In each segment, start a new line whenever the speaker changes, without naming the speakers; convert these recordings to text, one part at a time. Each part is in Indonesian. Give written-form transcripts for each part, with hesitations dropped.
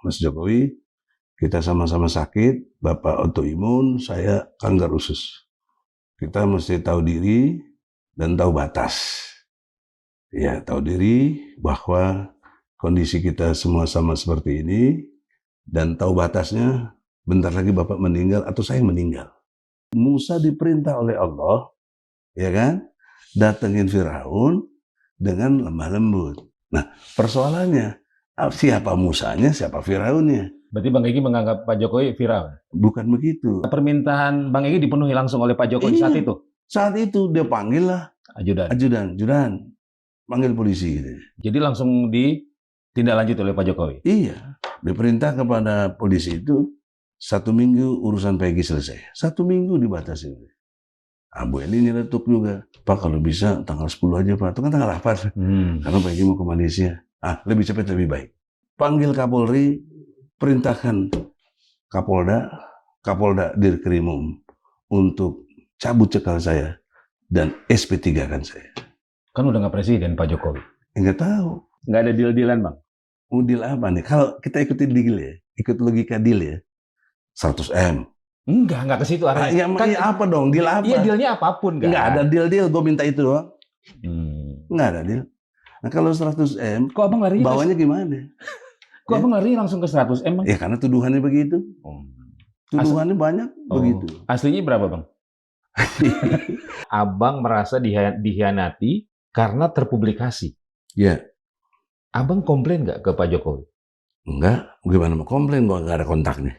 Mas Jokowi, kita sama-sama sakit, Bapak autoimun, saya kanker usus. Kita mesti tahu diri dan tahu batas. Ya, tahu diri bahwa kondisi kita semua sama seperti ini, dan tahu batasnya, bentar lagi Bapak meninggal atau saya meninggal. Musa diperintah oleh Allah, ya kan, datengin Firaun dengan lemah lembut. Nah, persoalannya, siapa Musanya, siapa Firaunnya?
Berarti Bang Egy menganggap Pak Jokowi Firaun?
Bukan begitu.
Permintaan Bang Egy dipenuhi langsung oleh Pak Jokowi saat itu?
Saat itu dia panggil lah
ajudan,
panggil polisi gitu.
Jadi langsung ditindaklanjuti oleh Pak Jokowi?
Iya, diperintah kepada polisi itu 1 minggu urusan Peggy selesai. 1 minggu dibatasi. Bu Eni nyeletuk juga, Pak kalau bisa tanggal 10 aja Pak, itu kan tanggal 8. Karena Peggy mau ke Malaysia. Lebih cepat lebih baik. Panggil Kapolri, perintahkan Kapolda Dirkrimum untuk cabut cekal saya dan SP3 kan saya.
Kan udah nggak presiden Pak Jokowi.
Nggak tahu.
Nggak ada deal-dealan Bang?
Deal apa nih? Kalau kita ikutin deal ya, ikut logika deal ya, 100M.
Nggak ke situ arahnya.
Kan apa dong? Deal apa?
Iya dealnya apapun kan?
Nggak ada deal, gue minta itu doang. Nggak ada deal. Nah kalau 100M,
kok abang larinya
bawanya gimana?
Kok abang larinya langsung ke 100M Bang?
Ya karena tuduhannya begitu. Tuduhannya banyak begitu.
Aslinya berapa Bang? Abang merasa dihianati karena terpublikasi.
Ya.
Abang komplain nggak ke Pak Jokowi?
Enggak, gimana mau komplain kalau nggak ada kontaknya?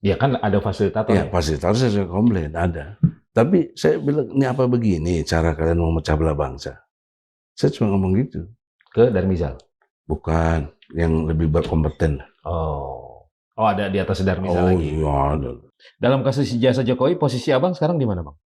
Ya kan ada fasilitator.
Ya fasilitator saya komplain, ada. Tapi saya bilang, ini apa begini cara kalian mau memecah belah bangsa? Saya cuma ngomong gitu.
Ke Darmizal?
Bukan, yang lebih berkompeten.
Oh ada di atas Darmizal lagi?
Iya ada.
Dalam kasus ijazah Jokowi, posisi abang sekarang di mana Bang?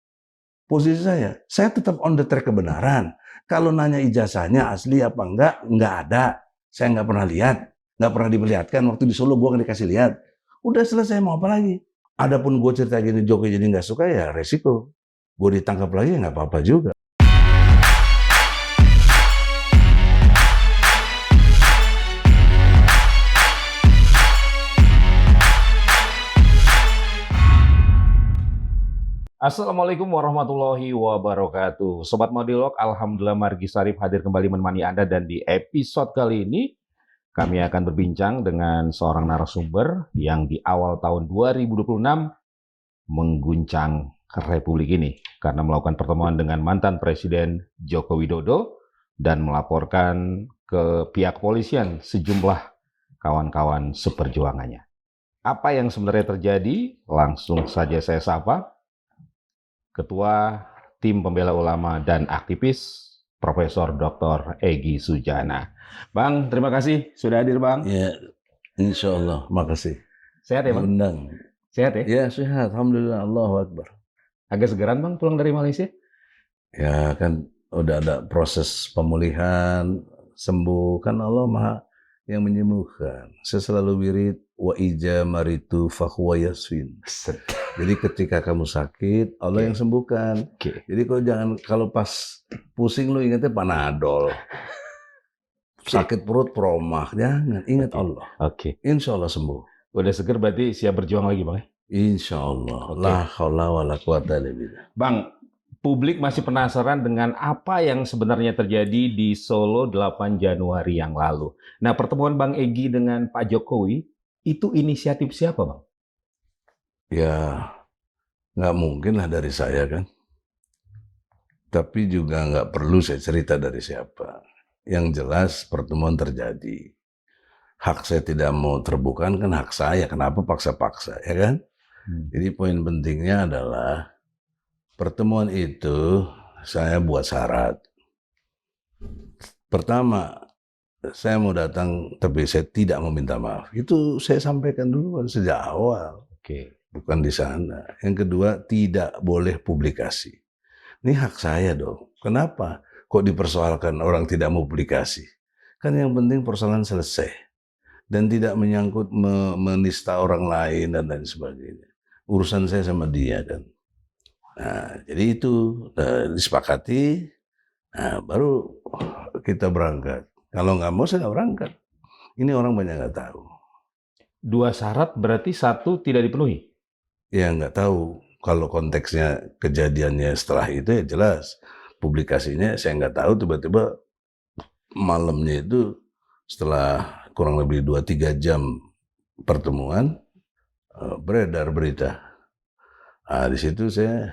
Posisi saya tetap on the track kebenaran. Kalau nanya ijazahnya asli apa enggak ada. Saya nggak pernah lihat, nggak pernah diperlihatkan. Waktu di Solo gue nggak dikasih lihat. Udah selesai, mau apa lagi? Adapun gue cerita gini Jokowi jadi nggak suka, ya resiko. Gue ditangkap lagi ya nggak apa-apa juga.
Assalamualaikum warahmatullahi wabarakatuh. Sobat Modilog, Alhamdulillah Margi Sarif hadir kembali menemani Anda, dan di episode kali ini kami akan berbincang dengan seorang narasumber yang di awal tahun 2026 mengguncang Republik ini karena melakukan pertemuan dengan mantan Presiden Joko Widodo dan melaporkan ke pihak kepolisian sejumlah kawan-kawan seperjuangannya. Apa yang sebenarnya terjadi? Langsung saja saya sapa Ketua Tim Pembela Ulama dan Aktivis, Profesor Dr. Egy Sujana. Bang, terima kasih sudah hadir Bang.
Ya, insya Allah, makasih.
Sehat ya Bang?
Undang.
Sehat ya?
Ya sehat, Alhamdulillah, Allahu Akbar.
Agak segeran Bang pulang dari Malaysia?
Ya kan udah ada proses pemulihan, sembuh, kan Allah Maha yang menyembuhkan. Saya selalu wirid, wa ija maritu fahuwa yasfin. Jadi ketika kamu sakit, Allah yang sembuhkan. Jadi kalau pas pusing lu ingatnya Panadol. Sakit perut promah, jangan, ingat Allah. Insya Allah sembuh.
Udah seger berarti siap berjuang lagi Bang?
Insya Allah. La haula wa la quwata illa billah.
Bang, publik masih penasaran dengan apa yang sebenarnya terjadi di Solo 8 Januari yang lalu. Nah, pertemuan Bang Egy dengan Pak Jokowi, itu inisiatif siapa Bang?
Ya, nggak mungkin lah dari saya kan. Tapi juga nggak perlu saya cerita dari siapa. Yang jelas pertemuan terjadi. Hak saya tidak mau terbuka kan hak saya. Kenapa paksa-paksa, ya kan? Jadi poin pentingnya adalah pertemuan itu saya buat syarat. Pertama, saya mau datang tapi saya tidak meminta maaf. Itu saya sampaikan dulu sejak awal. Bukan di sana. Yang kedua, tidak boleh publikasi. Ini hak saya dong. Kenapa? Kok dipersoalkan orang tidak mau publikasi? Kan yang penting persoalan selesai. Dan tidak menyangkut menista orang lain dan lain sebagainya. Urusan saya sama dia kan. Nah, jadi itu disepakati, baru kita berangkat. Kalau nggak mau saya nggak berangkat. Ini orang banyak nggak tahu.
2 syarat berarti 1 tidak dipenuhi?
Ya nggak tahu. Kalau konteksnya kejadiannya setelah itu ya jelas. Publikasinya saya nggak tahu, tiba-tiba malamnya itu setelah kurang lebih 2-3 jam pertemuan, beredar berita. Di situ saya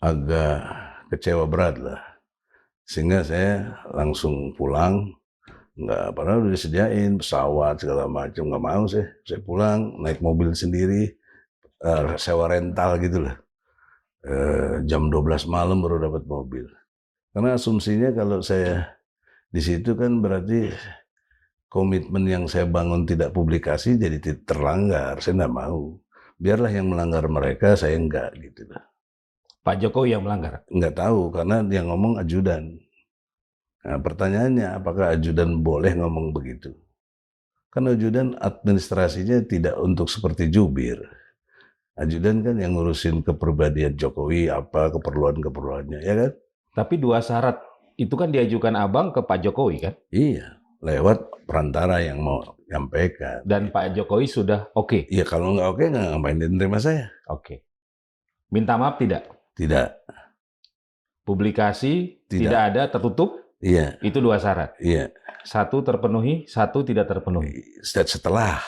agak kecewa berat lah. Sehingga saya langsung pulang, nggak, padahal udah disediain pesawat segala macam, nggak mau saya pulang naik mobil sendiri, sewa rental gitu lah. Jam 12 malam baru dapat mobil. Karena asumsinya kalau saya di situ kan berarti komitmen yang saya bangun tidak publikasi jadi terlanggar. Saya nggak mau. Biarlah yang melanggar mereka, saya enggak gitu lah.
Pak Jokowi yang melanggar?
Nggak tahu, karena dia ngomong ajudan. Nah, pertanyaannya apakah ajudan boleh ngomong begitu? Kan ajudan administrasinya tidak untuk seperti jubir. Ajudan kan yang ngurusin kepribadian Jokowi, apa keperluan-keperluannya, ya kan?
Tapi 2 syarat itu kan diajukan Abang ke Pak Jokowi kan?
Iya, lewat perantara yang mau nyampaikan.
Dan Pak Jokowi sudah oke?
Iya, kalau nggak oke, nggak ngapain dia nerima saya?
Oke. Minta maaf tidak?
Tidak.
Publikasi
Tidak.
tidak ada, tertutup?
Iya.
Itu 2 syarat?
Iya.
1 terpenuhi, 1 tidak terpenuhi?
Setelah.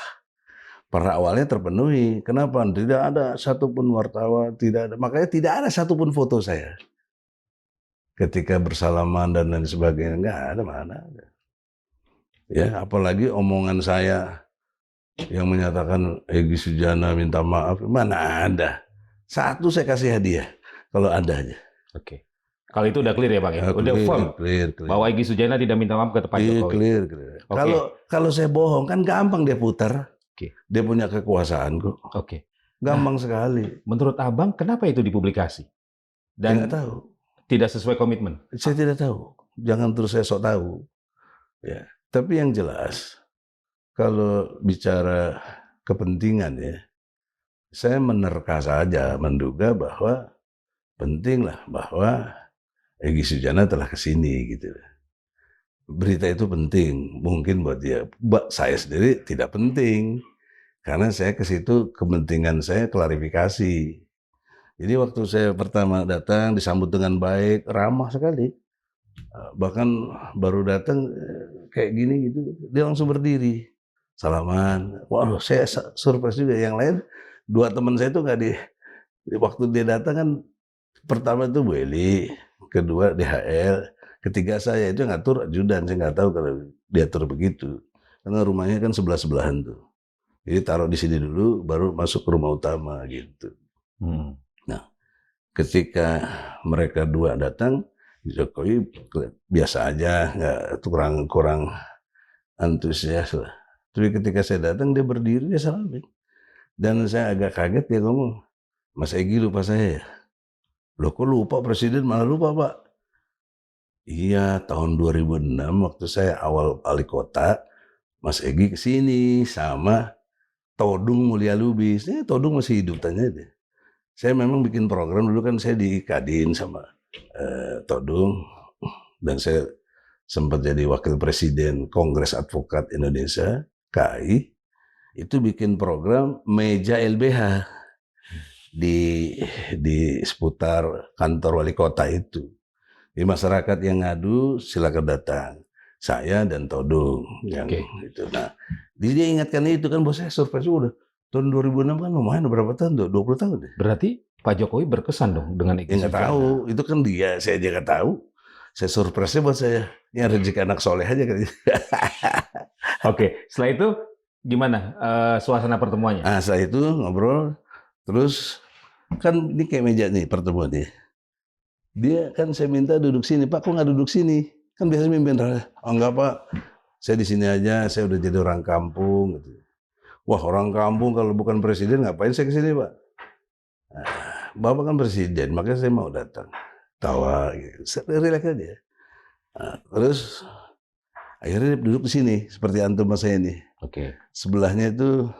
Pada awalnya terpenuhi. Kenapa? Tidak ada satupun wartawan, tidak ada. Makanya tidak ada satupun foto saya. Ketika bersalaman dan lain sebagainya, nggak ada, mana ada. Ya, apalagi omongan saya yang menyatakan Egy Sujana minta maaf, mana ada. 1 saya kasih hadiah, kalau ada aja.
Oke. Kalau itu udah clear ya Bang ya? Udah firm
clear.
bahwa Egy Sujana tidak minta maaf ke Pak Jokowi?
Clear.
Oke.
Kalau saya bohong kan gampang dia putar.
Oke.
Dia punya kekuasaan kok.
Oke.
Gampang sekali.
Menurut Abang kenapa itu dipublikasi?
Dan
Dan
nggak tahu.
tidak sesuai komitmen?
Saya tidak tahu. Jangan terus saya sok tahu. Ya. Tapi yang jelas, kalau bicara kepentingan ya, saya menerka saja, menduga bahwa pentinglah bahwa Egy Sujana telah ke sini gitu. Berita itu penting, mungkin buat dia. Saya sendiri tidak penting, karena saya ke situ kepentingan saya klarifikasi. Jadi waktu saya pertama datang disambut dengan baik, ramah sekali. Bahkan baru datang kayak gini gitu, dia langsung berdiri, salaman. Waduh, saya surprise juga. Yang lain 2 teman saya itu nggak waktu dia datang kan, pertama itu Bu Eli, kedua DHL, ketiga saya itu ngatur ajudan. Saya nggak tahu kalau dia atur begitu, karena rumahnya kan sebelah-sebelahan tuh. Jadi taruh di sini dulu, baru masuk ke rumah utama gitu. Nah, ketika mereka 2 datang, Jokowi biasa aja, nggak kurang antusias lah. Tapi ketika saya datang, dia berdiri, dia salamin. Dan saya agak kaget, dia ngomong, Mas Egy lupa saya ya? Loh kok lupa, Presiden malah lupa Pak? Iya, tahun 2006 waktu saya awal wali kota, Mas Egy kesini sama Todung Mulya Lubis. Todung masih hidup, tanya deh. Saya memang bikin program dulu kan, saya di Kadin sama Todung, dan saya sempat jadi wakil presiden Kongres Advokat Indonesia, KAI. Itu bikin program meja LBH di seputar kantor wali kota itu. Di masyarakat yang ngadu silakan datang. Saya dan Todung yang itu. Nah, dia ingatkan itu kan, bos saya surprise udah. Tahun 2006 kan lumayan, berapa tahun tuh? 20 tahun deh.
Berarti Pak Jokowi berkesan dong dengan Egy Sujana?
Nggak tahu, itu kan dia, saya aja nggak tahu. Saya surprise-nya buat saya. Yang rezeki anak soleh aja kan.
Oke, setelah itu gimana suasana pertemuannya?
Setelah itu ngobrol, terus kan ini kayak meja nih pertemuan nih. Dia kan saya minta duduk sini, Pak, kok nggak duduk sini? Kan biasanya mimpin, oh enggak Pak, saya di sini aja, saya udah jadi orang kampung. Gitu. Wah, orang kampung kalau bukan presiden ngapain saya ke sini Pak? Nah, Bapak kan presiden, makanya saya mau datang. Tawa, gitu. Relax aja. Nah, terus akhirnya duduk di sini, seperti antum mas saya ini.
Oke.
Sebelahnya itu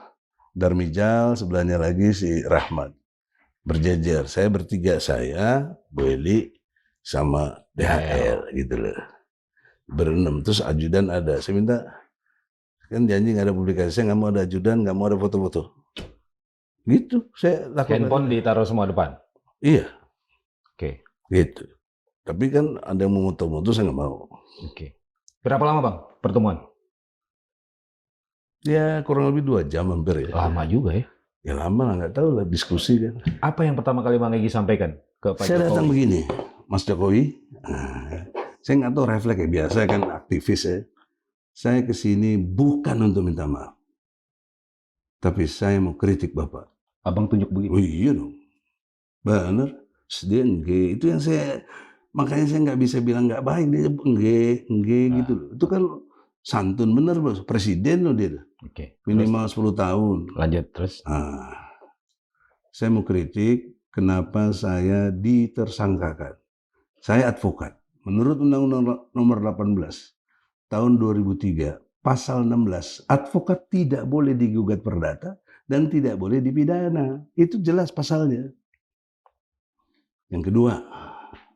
Darmijal, sebelahnya lagi si Rahmat. Berjejer, saya bertiga, saya, Bu Eli, sama DHL gitu loh. Berenam, terus ajudan ada. Saya minta, Kan janji nggak ada publikasi, saya nggak mau ada ajudan, nggak mau ada foto-foto. Gitu, saya lakukan.
Handphone ditaruh semua depan?
Iya.
Oke.
Gitu. Tapi kan ada yang mau moto-moto, saya nggak mau.
Oke. Berapa lama Bang pertemuan?
Ya kurang lebih 2 jam hampir ya.
Lama juga ya?
Ya lama lah, nggak tahu lah, diskusi kan.
Apa yang pertama kali Bang Egy sampaikan ke Pak
Saya datang
Jokowi?
begini, Mas Jokowi, saya nggak tahu refleks ya, biasa kan aktivis ya. Saya kesini bukan untuk minta maaf. Tapi saya mau kritik Bapak.
Abang tunjuk begini?
Oh iya dong. Bener. Dia enggak. Itu yang saya, makanya saya nggak bisa bilang nggak baik. Dia enggak gitu loh. Itu kan santun bener Bos. Presiden loh dia.
Oke.
Minimal 10 tahun.
Lanjut terus.
Saya mau kritik kenapa saya ditersangkakan. Saya advokat. Menurut Undang-Undang Nomor 18 tahun 2003, Pasal 16, advokat tidak boleh digugat perdata dan tidak boleh dipidana. Itu jelas pasalnya. Yang kedua,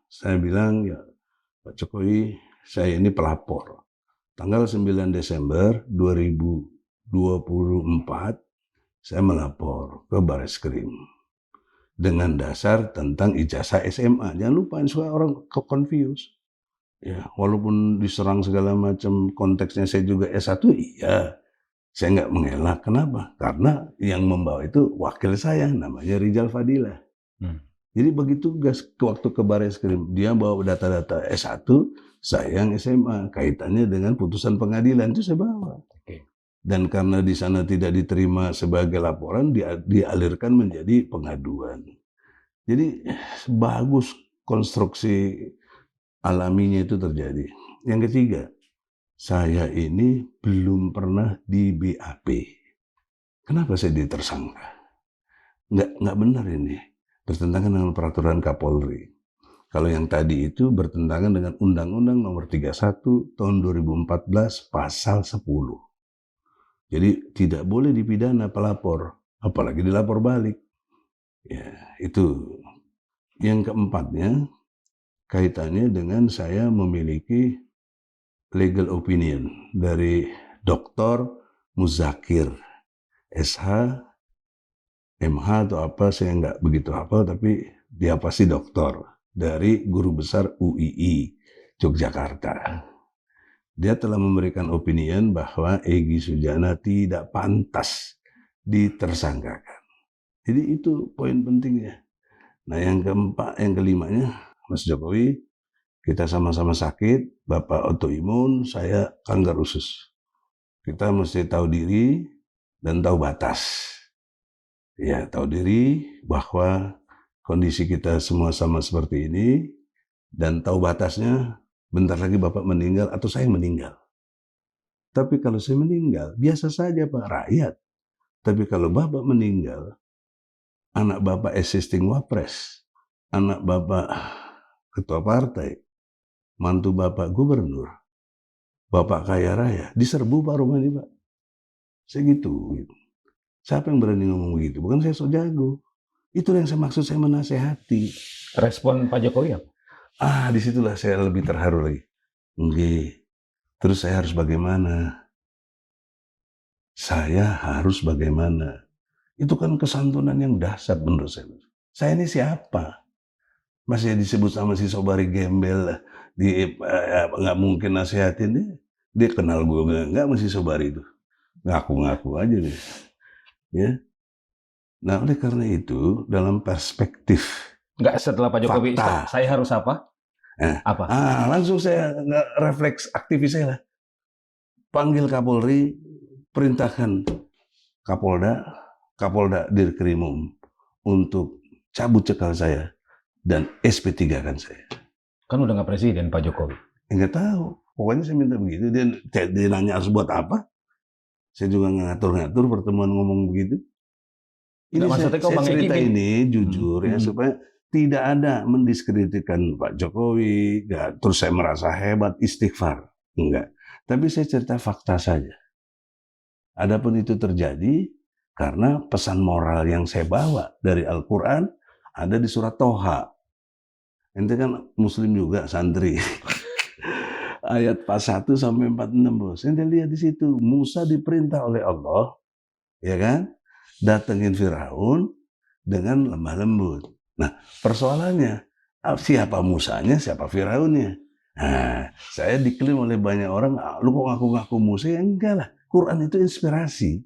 saya bilang, ya Pak Jokowi, saya ini pelapor. Tanggal 9 Desember 2024, saya melapor ke Bareskrim dengan dasar tentang ijazah SMA. Jangan lupa, supaya orang confused. Ya, walaupun diserang segala macam, konteksnya saya juga S1, iya. Saya nggak mengelak. Kenapa? Karena yang membawa itu wakil saya, namanya Rizal Fadilah. Jadi begitu waktu ke Bareskrim, dia bawa data-data S1, saya yang SMA. Kaitannya dengan putusan pengadilan, itu saya bawa. Dan karena di sana tidak diterima sebagai laporan, dialirkan menjadi pengaduan. Jadi bagus konstruksi alaminya itu terjadi. Yang ketiga, saya ini belum pernah di BAP. Kenapa saya ditersangka? Nggak benar ini. Bertentangan dengan peraturan Kapolri. Kalau yang tadi itu bertentangan dengan Undang-Undang Nomor 31 Tahun 2014 Pasal 10. Jadi tidak boleh dipidana pelapor, apalagi dilapor balik. Ya, itu. Yang keempatnya, kaitannya dengan saya memiliki legal opinion dari Dr. Muzakir, SH, MH atau apa, saya nggak begitu hafal, tapi dia pasti doktor, dari Guru Besar UII Yogyakarta. Dia telah memberikan opinion bahwa Egy Sujana tidak pantas ditersangkakan. Jadi itu poin pentingnya. Nah yang kelimanya, Mas Jokowi, kita sama-sama sakit, Bapak autoimun, saya kanker usus. Kita mesti tahu diri dan tahu batas. Ya, tahu diri bahwa kondisi kita semua sama seperti ini, dan tahu batasnya, bentar lagi Bapak meninggal atau saya meninggal. Tapi kalau saya meninggal, biasa saja Pak, rakyat. Tapi kalau Bapak meninggal, anak Bapak existing wapres, anak Bapak ketua partai, mantu Bapak gubernur, Bapak kaya raya, diserbu Pak rumah ini Pak. Saya gitu. Siapa yang berani ngomong begitu? Bukan saya sok jago. Itu yang saya maksud, saya menasehati.
Respon Pak Jokowi apa?
Disitulah saya lebih terharu lagi. Enggak. Terus saya harus bagaimana? Saya harus bagaimana? Itu kan kesantunan yang dahsyat menurut saya. Saya ini siapa? Masih disebut sama si Sobari gembel, nggak mungkin nasihatin dia. Dia kenal gue nggak sama si Sobari itu. Ngaku-ngaku aja deh. Ya. Nah oleh karena itu dalam perspektif
nggak setelah Pak Jokowi,
fakta,
saya harus apa? Apa?
Langsung saya refleks aktivis saya lah. Panggil Kapolri, perintahkan Kapolda Dirkrimum untuk cabut cekal saya dan SP3 kan saya.
Kan udah nggak presiden Pak Jokowi.
Nggak tahu. Pokoknya saya minta begitu. Dia nanya harus buat apa. Saya juga ngatur-ngatur pertemuan ngomong begitu. Ini saya cerita ini jujur ya, supaya tidak ada mendiskreditkan Pak Jokowi, terus saya merasa hebat, istighfar. Enggak. Tapi saya cerita fakta saja. Adapun itu terjadi karena pesan moral yang saya bawa dari Al-Quran ada di surat Toha. Ente kan muslim juga, santri. Ayat pas 1 sampai 46, Bos. Anda lihat di situ, Musa diperintah oleh Allah, ya kan? Datengin Firaun dengan lemah lembut. Nah, persoalannya siapa Musanya, siapa Firaunnya? Nah, saya diklaim oleh banyak orang, lu kok ngaku-ngaku Musa? Ya enggak lah. Quran itu inspirasi.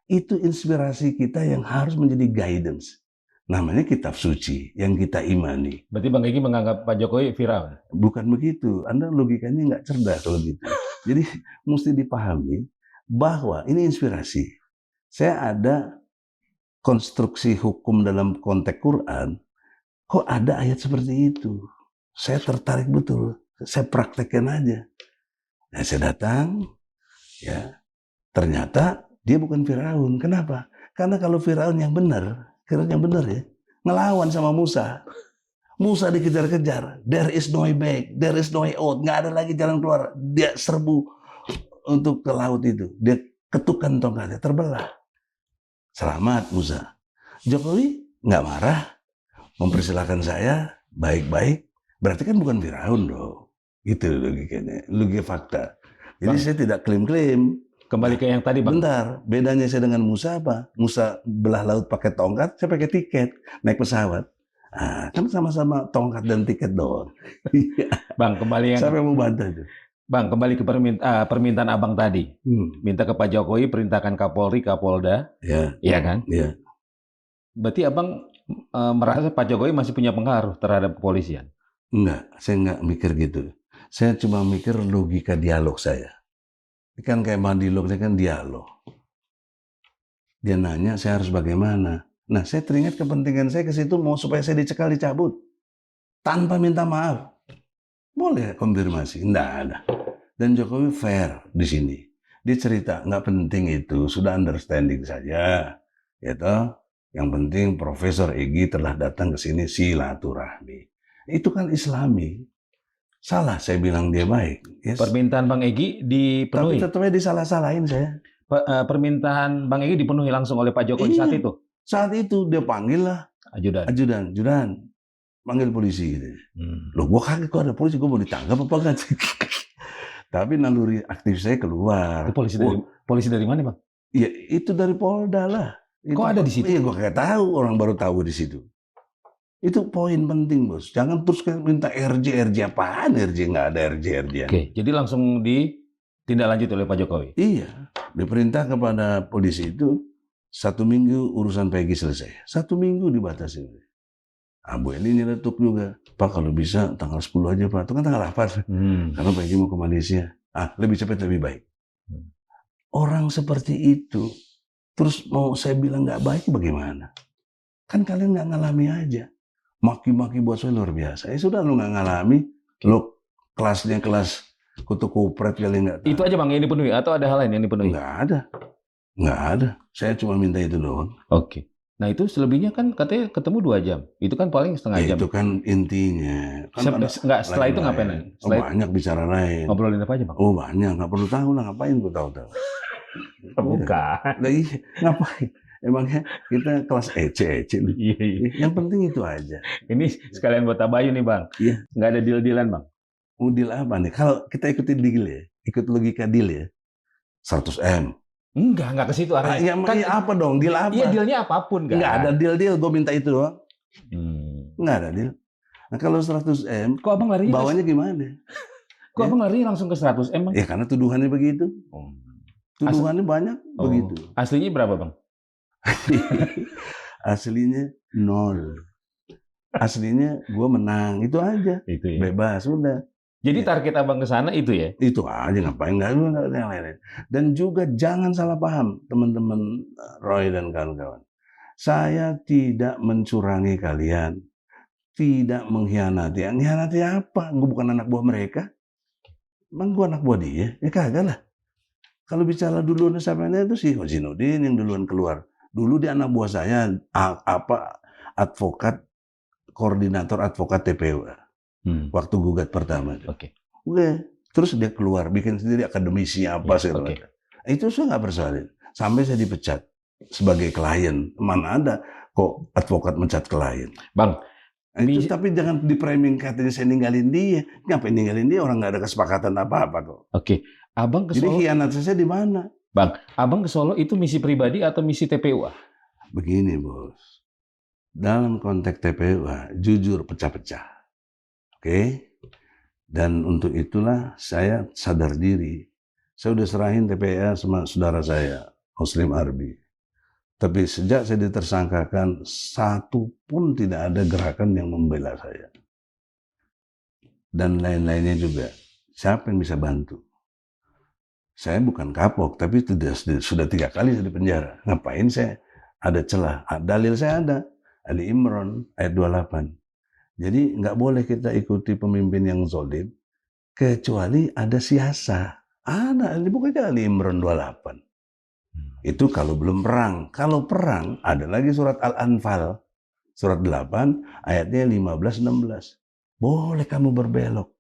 Itu inspirasi kita yang harus menjadi guidance. Namanya kitab suci yang kita imani.
Berarti Bang Egy menganggap Pak Jokowi Firaun?
Bukan begitu. Anda logikanya nggak cerdas kalau gitu. Jadi mesti dipahami bahwa ini inspirasi. Saya ada konstruksi hukum dalam konteks Quran. Kok ada ayat seperti itu? Saya tertarik betul. Saya praktekkan aja. Nah, saya datang, ya ternyata dia bukan Firaun. Kenapa? Karena kalau Firaun yang benar ya, ngelawan sama Musa. Musa dikejar-kejar. There is no way back, there is no way out. Nggak ada lagi jalan keluar. Dia serbu untuk ke laut itu. Dia ketukan tongkatnya, terbelah. Selamat Musa. Jokowi nggak marah, mempersilahkan saya baik-baik. Berarti kan bukan Firaun dong. Itu logikanya, logika fakta. Jadi saya tidak klaim-klaim.
Kembali ke yang tadi, Bang.
Bentar, bedanya saya dengan Musa apa? Musa belah laut pakai tongkat, saya pakai tiket, naik pesawat. Nah, kan sama-sama tongkat dan tiket doang.
Bang, kembali yang...
Siapa yang mau bantah itu?
Bang, kembali ke permintaan Abang tadi. Minta ke Pak Jokowi perintahkan Kapolri, Kapolda.
Ya.
Iya kan?
Iya.
Berarti Abang merasa Pak Jokowi masih punya pengaruh terhadap kepolisian?
Enggak, saya enggak mikir gitu. Saya cuma mikir logika dialog saya. Ini kan kayak Madilog, saya kan dialog. Dia nanya, saya harus bagaimana? Nah, saya teringat kepentingan saya ke situ mau supaya saya dicekal, dicabut. Tanpa minta maaf. Boleh konfirmasi? Enggak ada. Dan Jokowi fair di sini. Dia cerita, nggak penting itu, sudah understanding saja. Ya toh? Yang penting Profesor Egy telah datang ke sini silaturahmi. Itu kan Islami. Salah saya bilang dia baik. Yes.
Permintaan Bang Egy dipenuhi.
Tapi tetapnya disalah-salahin saya.
Permintaan Bang Egy dipenuhi langsung oleh Pak Jokowi saat itu?
Saat itu dia panggil lah. Ajudan. Panggil polisi gitu. Loh, gue kaget kok ada polisi, gue mau ditangkap apa enggak? Tapi naluri aktif saya keluar.
Itu polisi dari mana, Bang?
Ya itu dari Polda lah.
Kok ada di situ?
Iya, gue kayak tahu, orang baru tahu di situ. Itu poin penting, Bos. Jangan terus minta RJ apaan? RJ nggak ada RJ.
Oke, jadi langsung ditindaklanjuti oleh Pak Jokowi?
Iya, diperintah kepada polisi itu 1 minggu urusan Peggy selesai. 1 minggu dibatasi. Bu Eni nyeletuk juga. Pak, kalau bisa tanggal 10 aja, Pak. Itu kan tanggal 8. Karena Peggy mau ke Malaysia. Lebih cepat lebih baik. Orang seperti itu, terus mau saya bilang nggak baik bagaimana? Kan kalian nggak ngalami aja. Maki-maki buat saya luar biasa. Sudah lu nggak ngalami, lu kelasnya kelas kutu kupret kali nggak tahu.
Itu aja Bang yang dipenuhi atau ada hal lain yang dipenuhi?
Nggak ada. Saya cuma minta itu doang.
Oke. Nah itu selebihnya kan katanya ketemu 2 jam. Itu kan paling setengah jam.
Itu kan intinya. Kan
setelah itu ngapain?
Banyak bicara lain.
Ngobrolin apa aja Bang?
Banyak. Nggak perlu tahu lah, ngapain gue tahu.
Bukan.
Ngapain? Emangnya kita kelas ece.
Iya.
Yang penting itu aja.
Ini sekalian buat tabayun nih Bang.
Iya.
Nggak ada deal-dealan Bang.
Deal apa nih? Kalau kita ikutin deal ya, ikut logika deal ya, 100M.
Nggak ke situ arahnya.
Apa dong? Deal apa?
Iya dealnya apapun kan.
Nggak ada deal, gue minta itu doang. Nggak ada deal. Nah kalau 100M,
kok Abang lari?
Bawanya gimana?
Kok Abang lari langsung ke 100M Bang?
Ya karena tuduhannya begitu. Tuduhannya banyak begitu.
Aslinya berapa Bang?
Aslinya 0. Aslinya gue menang, itu aja.
Itu ya.
Bebas, udah.
Jadi target Abang ke sana itu ya?
Itu aja, ngapain nggak yang lain. Dan juga jangan salah paham teman-teman Roy dan kawan-kawan. Saya tidak mencurangi kalian, tidak mengkhianati. Yang mengkhianati apa? Gue bukan anak buah mereka. Emang gue anak buah dia? Ya kagak lah. Kalau bicara duluan samanya itu si Hozinudin yang duluan keluar. Dulu dia anak buah saya, advokat, koordinator advokat TPU. Waktu gugat pertama.
Oke.
Terus dia keluar, bikin sendiri akademisi apa segala macam. Itu saya nggak persoalin. Sampai saya dipecat sebagai klien. Mana ada kok advokat mencat klien.
Bang,
Nah, itu tapi jangan di-framing katanya saya ninggalin dia. Ngapain ninggalin dia, orang nggak ada kesepakatan apa-apa kok.
Oke, Abang ke
Jadi
Solo,
khianat saya di mana?
Bang, Abang ke Solo itu misi pribadi atau misi TPUA?
Begini, Bos. Dalam konteks TPUA, jujur pecah-pecah. Oke? Dan untuk itulah saya sadar diri. Saya udah serahin TPA sama saudara saya, Muslim Arbi. Tapi sejak saya ditersangkakan, satu pun tidak ada gerakan yang membela saya. Dan lain-lainnya juga. Siapa yang bisa bantu? Saya bukan kapok, tapi sudah 3 kali saya di penjara. Ngapain saya? Ada celah. Dalil saya ada. Ali Imran ayat 28. Jadi nggak boleh kita ikuti pemimpin yang zalim, kecuali ada siasah. Ada, bukannya Ali Imran 28. Itu kalau belum perang. Kalau perang, ada lagi surat Al-Anfal. Surat 8, ayatnya 15-16. Boleh kamu berbelok.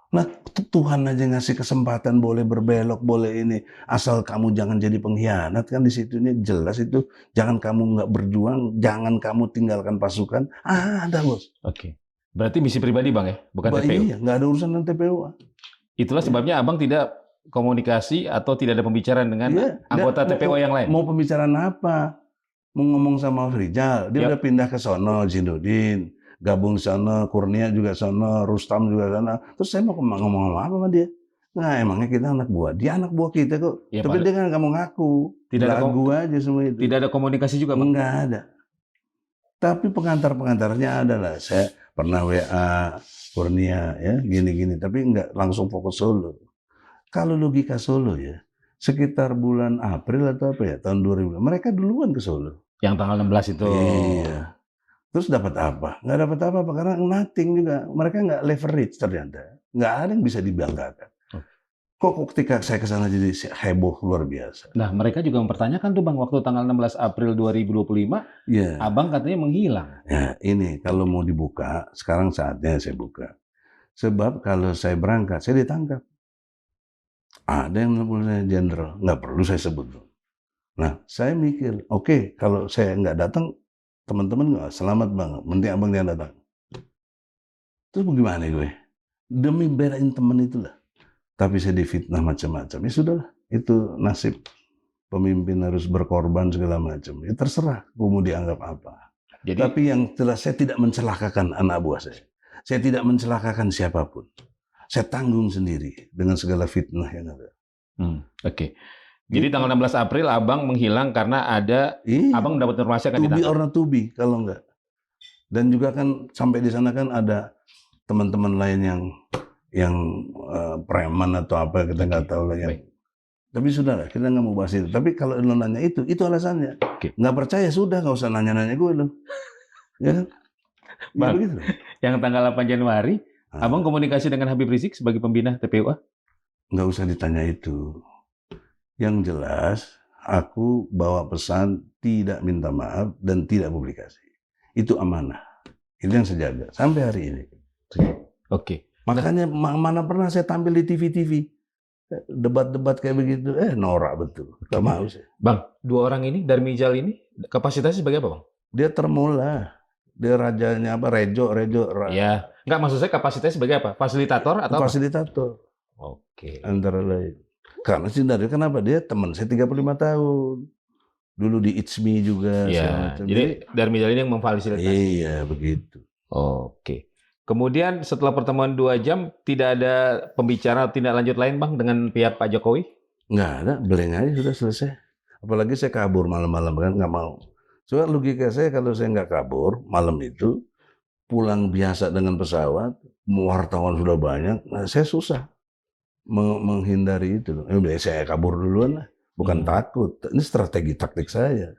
Nah, Tuhan aja ngasih kesempatan boleh berbelok, boleh ini. Asal kamu jangan jadi pengkhianat, kan di situ ini jelas itu. Jangan kamu nggak berjuang, jangan kamu tinggalkan pasukan. Ada, Bos.
Oke. Berarti misi pribadi, Bang, ya? Bukan TPU?
Iya, nggak ada urusan dengan TPU.
Itulah sebabnya Abang tidak komunikasi atau tidak ada pembicaraan dengan anggota TPU yang lain?
Mau pembicaraan apa? Mau ngomong sama Rizal, dia udah pindah ke sono, Zinuddin, gabung di sana, Kurnia juga sana, Rustam juga sana. Terus saya mau ngomong apa sama dia? Nah, emangnya kita anak buah. Dia anak buah kita kok. Ya, tapi dia kan nggak mau ngaku.
Tidak ada
aja semua itu.
Tidak ada komunikasi juga, Bang?
Nggak ada. Tapi pengantar-pengantarnya adalah saya pernah WA Kurnia ya, gini-gini. Tapi nggak langsung fokus Solo. Kalau logika Solo ya, sekitar bulan April atau apa ya, tahun 2000, mereka duluan ke Solo.
Yang tanggal 16 itu?
Iya. Terus dapat apa? Nggak dapat apa-apa, karena nothing juga. Mereka nggak leverage ternyata. Nggak ada yang bisa dibanggakan. Kok ketika saya ke sana jadi heboh luar biasa.
Nah, mereka juga mempertanyakan tuh, Bang, waktu tanggal 16 April 2025, Abang katanya menghilang.
Ya, ini kalau mau dibuka, sekarang saatnya saya buka. Sebab kalau saya berangkat, saya ditangkap. Ada yang nelfon saya jenderal, nggak perlu saya sebut. Nah, saya mikir, oke, kalau saya nggak datang, teman-teman nggak selamat banget, penting abang yang datang. Terus bagaimana gue? Demi belain teman itulah. Tapi saya difitnah macam-macam. Ya sudahlah, itu nasib pemimpin harus berkorban segala macam. Ya terserah, mau dianggap apa. Jadi, tapi yang jelas saya tidak mencelakakan anak buah saya. Saya tidak mencelakakan siapapun. Saya tanggung sendiri dengan segala fitnah yang ada.
Oke. Jadi tanggal 16 April Abang menghilang karena ada Abang mendapat informasi akan ditangkap.
To be or not to be, kalau enggak. Dan juga kan sampai di sana kan ada teman-teman lain yang preman atau apa, kita nggak tahu lah yang. Tapi sudahlah, kita nggak mau bahas itu. Tapi kalau lo nanya itu alasannya. Nggak percaya, sudah nggak usah nanya-nanya gue lo. Ya kan?
Bang, ya, yang tanggal 8 Januari, Abang komunikasi dengan Habib Rizik sebagai pembina TPUA?
Nggak usah ditanya itu. Yang jelas, aku bawa pesan tidak minta maaf dan tidak publikasi. Itu amanah. Itu yang saya jaga sampai hari ini.
Oke.
Makanya mana pernah saya tampil di TV-TV. Debat-debat kayak begitu, norak betul. Gak mau sih.
Bang, 2 orang ini, Darmijal ini, kapasitasnya sebagai apa, Bang?
Dia termola. Dia rajanya apa? Rejo.
Ya, nggak, maksud saya kapasitasnya sebagai apa? Fasilitator atau
fasilitator.
Oke.
Antara lain. Karena kenapa? Dia teman saya 35 tahun. Dulu di It's Me juga.
Iya, jadi Darmijal ini yang memfasilitasi.
Iya, begitu.
Oke. Kemudian setelah pertemuan 2 jam, tidak ada pembicaraan tindak lanjut lain, Bang, dengan pihak Pak Jokowi?
Nggak ada, beleng aja sudah selesai. Apalagi saya kabur malam-malam, kan nggak mau. Soalnya logika saya kalau saya nggak kabur malam itu, pulang biasa dengan pesawat, wartawan sudah banyak, nah saya susah menghindari itu. Saya kabur duluan lah, bukan takut. Ini strategi taktik saya.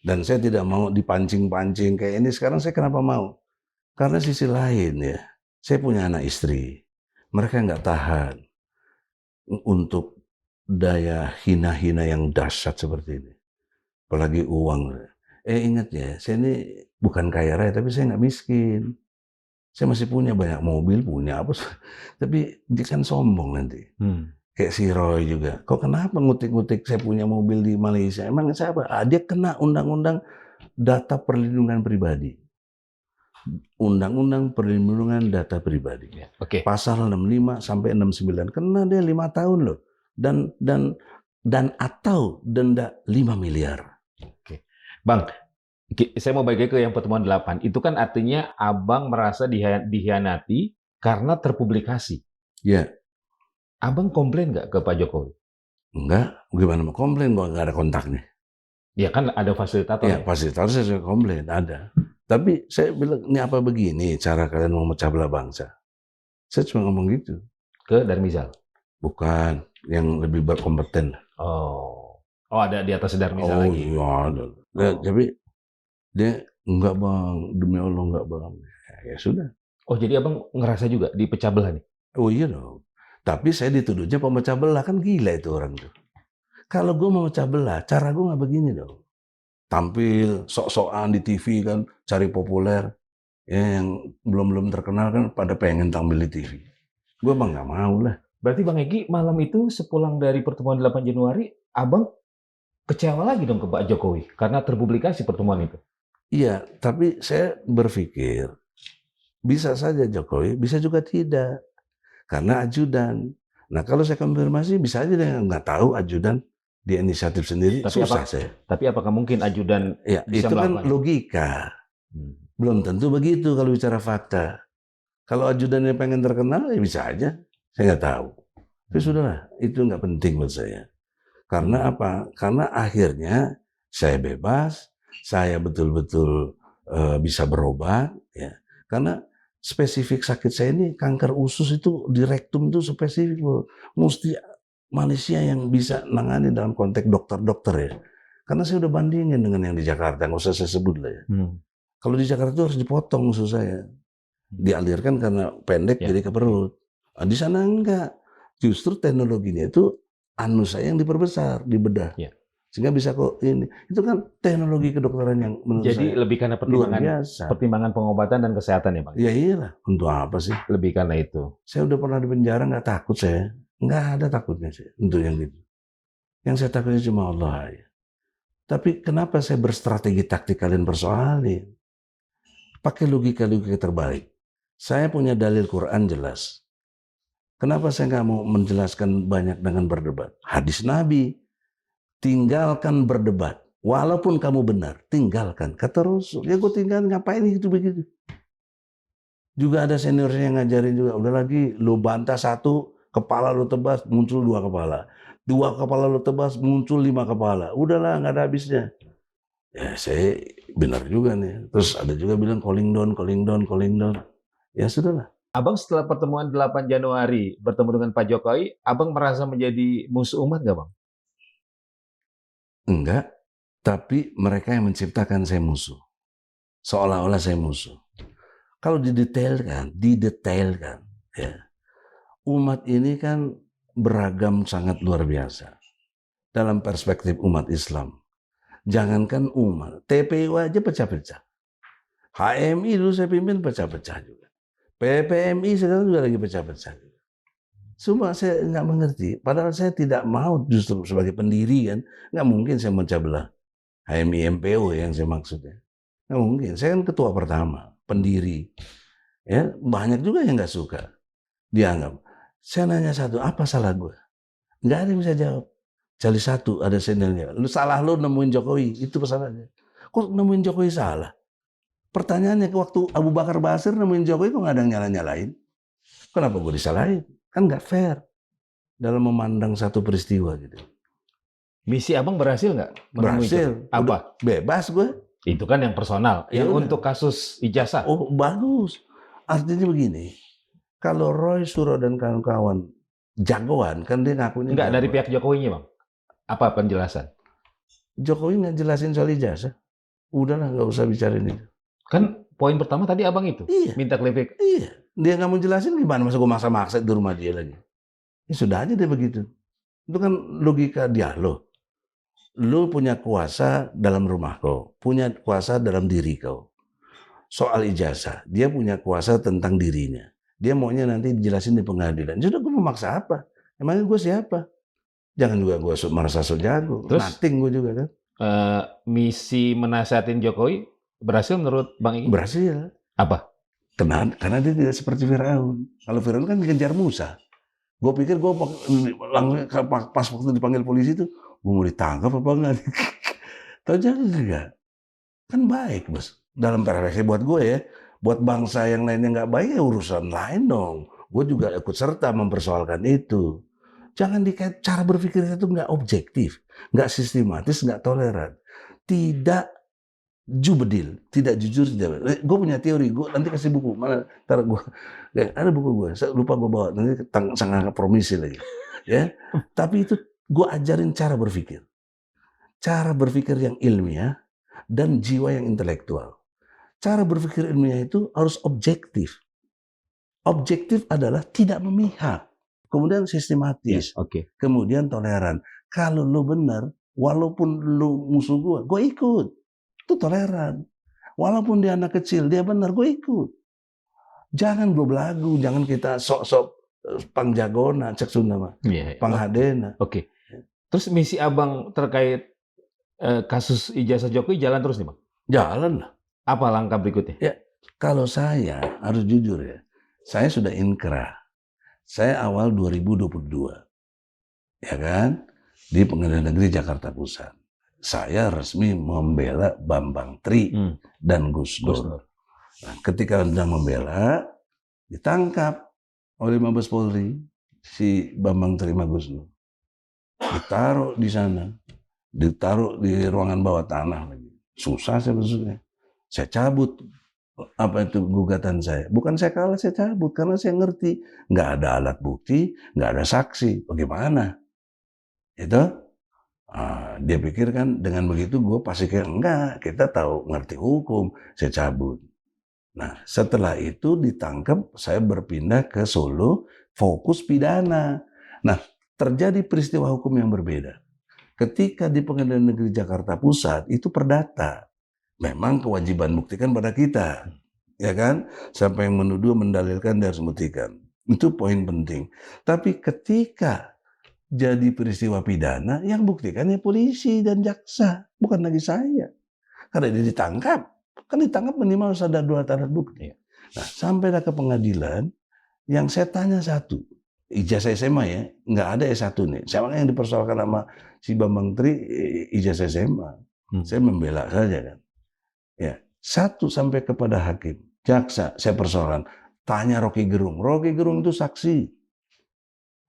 Dan saya tidak mau dipancing-pancing kayak ini. Sekarang saya kenapa mau? Karena sisi lain ya, saya punya anak istri. Mereka nggak tahan untuk daya hina-hina yang dahsyat seperti ini. Apalagi uang. Ingat ya, saya ini bukan kaya raya, tapi saya nggak miskin. Saya masih punya banyak mobil, punya apa. Tapi dia kan sombong nanti. Kayak si Roy juga. Kok kenapa ngutik-ngutik saya punya mobil di Malaysia? Emang siapa? Dia kena undang-undang data perlindungan pribadi. Undang-Undang Perlindungan Data Pribadi.
Ya, oke.
Pasal 65 sampai 69 kena dia 5 tahun loh. Dan atau denda 5 miliar.
Oke. Bang, saya mau balik ke yang pertemuan 8. Itu kan artinya Abang merasa dihianati karena terpublikasi.
Ya,
Abang komplain nggak ke Pak Jokowi?
enggak. Gimana mau komplain kalau nggak ada kontaknya?
Ya kan ada fasilitator.
Ya, fasilitator saya komplain, ada. Tapi saya bilang, ini apa begini cara kalian mau memecah belah bangsa? Saya cuma ngomong gitu.
Ke Darmizal?
Bukan, yang lebih berkompeten.
Oh, ada di atas Darmizal
Oh
lagi?
iya, ada. Tapi dia, enggak bang, demi Allah enggak bang. Ya sudah.
Oh, jadi Abang ngerasa juga dipecah belah nih?
Oh iya dong. Tapi saya dituduhnya pemecah belah, kan gila itu orang tuh. Kalau gue mau memecah belah, cara gue nggak begini dong. Tampil sok-sokan di TV kan, cari populer. Ya, yang belum terkenal kan pada pengen tampil di TV. Gue bang nggak mau lah.
Berarti Bang Egi malam itu sepulang dari pertemuan 8 Januari, Abang kecewa lagi dong ke Pak Jokowi karena terpublikasi pertemuan itu?
Iya, tapi saya berpikir bisa saja Jokowi, bisa juga tidak. Karena ajudan. Nah kalau saya konfirmasi bisa aja dia nggak tahu ajudan, dia inisiatif sendiri, susah saya.
Tapi apakah mungkin ajudan
Ya,
bisa
itu kan
melakukan?
logika. Belum tentu begitu kalau bicara fakta. Kalau ajudannya pengen terkenal, ya bisa aja. Saya nggak tahu. Tapi sudahlah, itu nggak penting buat saya. Karena apa? Karena akhirnya saya bebas, saya betul-betul bisa berobat. Ya. Karena spesifik sakit saya ini kanker usus itu di rektum itu spesifik loh. Mesti Malaysia yang bisa nangani dalam konteks dokter-dokter ya. Karena saya udah bandingin dengan yang di Jakarta, nggak usah saya sebut lah ya. Kalau di Jakarta itu harus dipotong usus saya. Dialirkan karena pendek jadi ke perut. Nah, di sana enggak. Justru teknologinya itu anus saya yang diperbesar, dibedah.
Ya.
Sehingga bisa kok ini. Itu kan teknologi kedokteran yang menurut
Jadi
saya
lebih karena
luar biasa.
pertimbangan pengobatan dan kesehatan ya Bang?
Ya iyalah, untuk apa sih?
Lebih karena itu.
Saya udah pernah di penjara, nggak takut saya. Nggak ada takutnya sih untuk yang gitu. Yang saya takutnya cuma Allah ya. Tapi kenapa saya berstrategi taktik kalian persoalin? Pakai logika-logika terbalik. Saya punya dalil Quran jelas. Kenapa saya nggak mau menjelaskan banyak dengan berdebat? Hadis Nabi, tinggalkan berdebat. Walaupun kamu benar, tinggalkan. Kata Rasul, ya gue tinggal ngapain gitu begitu. Juga ada senior saya yang ngajarin juga, udah lagi lu bantah satu, kepala lu tebas, muncul 2 kepala. 2 kepala lu tebas, muncul 5 kepala. Udahlah, nggak ada habisnya. Ya saya benar juga nih. Terus ada juga bilang calling down, calling down, calling down. Ya sudahlah.
Abang setelah pertemuan 8 Januari bertemu dengan Pak Jokowi, Abang merasa menjadi musuh umat nggak Bang?
Enggak, tapi mereka yang menciptakan saya musuh. Seolah-olah saya musuh. Kalau didetailkan, ya. Umat ini kan beragam sangat luar biasa. Dalam perspektif umat Islam. Jangankan umat, TPU aja pecah-pecah. HMI dulu saya pimpin pecah-pecah juga. PPMI sekarang juga lagi pecah-pecah. Cuma saya nggak mengerti. Padahal saya tidak mau justru sebagai pendiri kan. Nggak mungkin saya memecah belah. HMI MPO yang saya maksudnya. Nggak mungkin. Saya kan ketua pertama, pendiri. Ya, banyak juga yang nggak suka. Dianggap. Saya nanya satu, apa salah gue? Nggak ada yang bisa jawab. Cari satu, ada seniornya. Lu salah lu nemuin Jokowi. Itu pesanannya. Kok nemuin Jokowi salah? Pertanyaannya, waktu Abu Bakar Basir nemuin Jokowi kok nggak ada yang nyala-nyalain? Kenapa gue disalahin? Kan nggak fair dalam memandang satu peristiwa gitu.
Misi Abang berhasil nggak?
Berhasil.
Apa?
Udah bebas gue.
Itu kan yang personal.
Ya
Yang
udah.
untuk kasus ijazah.
Oh bagus. Artinya begini. Kalau Roy Suryo dan kawan-kawan jagoan, kan dia ngakunya
Enggak,
jagoan.
dari pihak Jokowinya Bang. Apa penjelasan?
Jokowi nggak jelasin soal ijazah. Udahlah, nggak usah bicarain itu.
Kan poin pertama tadi Abang itu.
Iya.
Minta klarifikasi.
Iya. Dia nggak mau jelasin gimana? Masa gue maksa-maksa di rumah dia lagi. Ya sudah aja dia begitu. Itu kan logika dialog. Lu punya kuasa dalam rumah kau. Punya kuasa dalam diri kau. Soal ijazah. Dia punya kuasa tentang dirinya. Dia maunya nanti dijelasin di pengadilan. Sudah, gue mau maksa apa? Emangnya gue siapa? Jangan juga gue merasa so jago.
Terus?
Nothing gue juga kan.
Misi menasihatin Jokowi berhasil menurut Bang Egi?
Berhasil.
Apa?
Karena dia tidak seperti Firaun. Kalau Firaun kan ngejar Musa. Gue pikir gue langsung pas waktu dipanggil polisi itu, gue mau ditangkap apa enggak? Tahu enggak? Kan baik, Bos. Dalam perspektif buat gue ya, buat bangsa yang lainnya nggak baik ya urusan lain dong. Gue juga ikut serta mempersoalkan itu. Jangan dikait cara berpikir itu nggak objektif, nggak sistematis, nggak toleran, tidak jubedil, tidak jujur, tidak. Gue punya teori, gue nanti kasih buku mana? Ntar gue, ada buku gue, saya lupa gue bawa nanti sangat promisi lagi, ya. Tapi itu gue ajarin cara berpikir yang ilmiah dan jiwa yang intelektual. Cara berpikir ilmiah itu harus objektif. Objektif adalah tidak memihak, kemudian sistematis, kemudian toleran. Kalau lo benar, walaupun lo musuh gue ikut. Itu toleran. Walaupun dia anak kecil, dia benar, gue ikut. Jangan gue belagu, jangan kita sok-sok pangjagona, cek Sunda mah, panghadena.
Oke. Terus misi abang terkait kasus ijazah Jokowi jalan terus nih bang?
Jalan lah.
Apa langkah berikutnya?
Ya, kalau saya harus jujur ya, saya sudah inkrah. Saya awal 2022, ya kan, di Pengadilan Negeri Jakarta Pusat. Saya resmi membela Bambang Tri dan Gus Dur. Nah, ketika sedang membela, ditangkap oleh Mabes Polri si Bambang Tri sama Gus Dur. Ditaruh di sana, ditaruh di ruangan bawah tanah lagi. Susah saya maksudnya. Saya cabut apa itu gugatan saya. Bukan saya kalah, saya cabut karena saya ngerti nggak ada alat bukti, nggak ada saksi. Bagaimana? Itu dia pikir kan dengan begitu gue pasti kayak enggak, kita tahu ngerti hukum, saya cabut. Nah setelah itu ditangkap, saya berpindah ke Solo, fokus pidana. Nah terjadi peristiwa hukum yang berbeda. Ketika di Pengadilan Negeri Jakarta Pusat itu perdata, memang kewajiban buktikan pada kita, ya kan? Siapa yang menuduh, mendalilkan, dia harus membuktikan. Itu poin penting. Tapi ketika jadi peristiwa pidana, yang buktikan ya polisi dan jaksa, bukan lagi saya. Karena dia ditangkap, kan ditangkap minimal harus ada 2 alat bukti. Nah, sampailah ke pengadilan, yang saya tanya satu, ijazah SMA ya, nggak ada S1 nih. Sama yang dipersoalkan sama si Bambang Tri, ijazah SMA. Saya membela saja kan. Ya, satu sampai kepada hakim, jaksa, saya persoalan, tanya Rocky Gerung. Rocky Gerung itu saksi.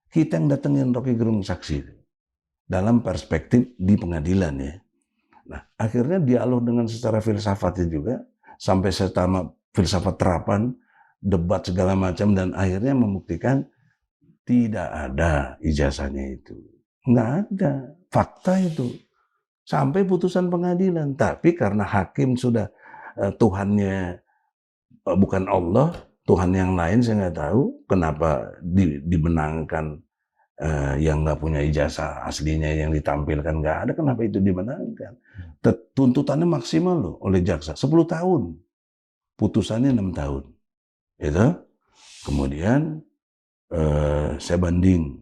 Kita yang datengin Rocky Gerung saksi dalam perspektif di pengadilan ya. Nah, akhirnya dialog dengan secara filsafatnya juga sampai setama filsafat terapan, debat segala macam dan akhirnya membuktikan tidak ada ijazahnya itu. Nggak ada, fakta itu. Sampai putusan pengadilan, tapi karena hakim sudah Tuhannya bukan Allah, Tuhan yang lain saya nggak tahu kenapa dimenangkan yang nggak punya ijazah aslinya yang ditampilkan nggak ada, kenapa itu dimenangkan. Tuntutannya maksimal loh oleh jaksa 10 tahun, putusannya 6 tahun. Itu kemudian saya banding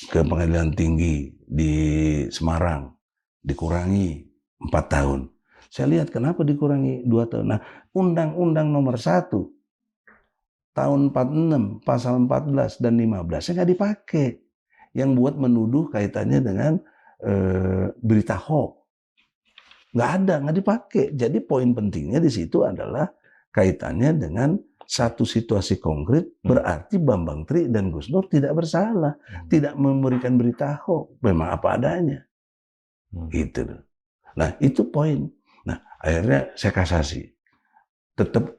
ke pengadilan tinggi di Semarang, dikurangi 4 tahun. Saya lihat kenapa dikurangi 2 tahun. Nah, Undang-Undang Nomor 1 tahun 46, pasal 14 dan 15 nggak dipakai. Yang buat menuduh kaitannya dengan berita hoax. Nggak ada, nggak dipakai. Jadi poin pentingnya di situ adalah kaitannya dengan satu situasi konkret, berarti Bambang Tri dan Gus Dur tidak bersalah, tidak memberikan berita hoax, memang apa adanya. Gitu. Nah, itu poin. Nah, akhirnya saya kasasi. Tetap